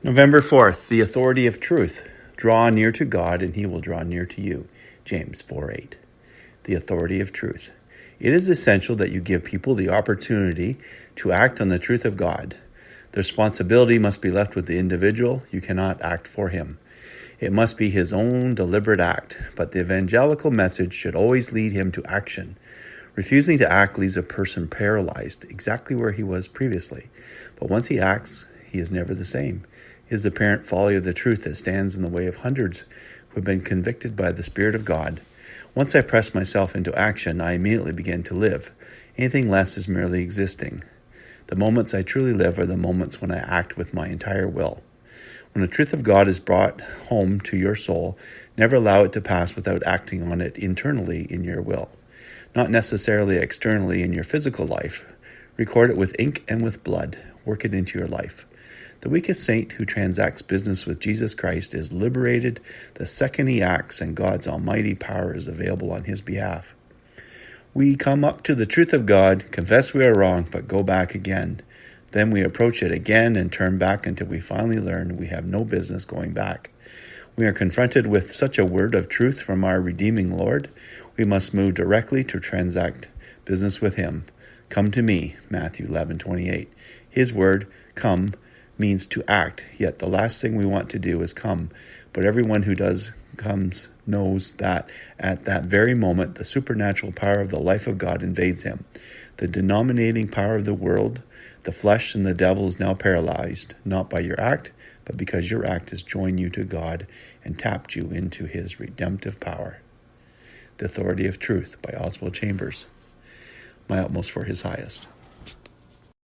November 4th, the authority of truth. Draw near to God, and he will draw near to you. James 4:8. The authority of truth. It is essential that you give people the opportunity to act on the truth of God. The responsibility must be left with the individual. You cannot act for him. It must be his own deliberate act, but the evangelical message should always lead him to action. Refusing to act leaves a person paralyzed, exactly where he was previously. But once he acts, he is never the same. It is the apparent folly of the truth that stands in the way of hundreds who have been convicted by the Spirit of God. Once I press myself into action, I immediately begin to live. Anything less is merely existing. The moments I truly live are the moments when I act with my entire will. When the truth of God is brought home to your soul, never allow it to pass without acting on it internally in your will. Not necessarily externally in your physical life. Record it with ink and with blood. Work it into your life. The weakest saint who transacts business with Jesus Christ is liberated the second he acts, and God's almighty power is available on his behalf. We come up to the truth of God, confess we are wrong, but go back again. Then we approach it again and turn back until we finally learn we have no business going back. We are confronted with such a word of truth from our redeeming Lord. We must move directly to transact business with him. Come to me, Matthew 11:28. His word, come, means to act, yet the last thing we want to do is come. But everyone who comes knows that at that very moment the supernatural power of the life of God invades him. The denominating power of the world, the flesh, and the devil is now paralyzed, not by your act, but because your act has joined you to God and tapped you into his redemptive power. The Authority of Truth by Oswald Chambers. My utmost for his highest.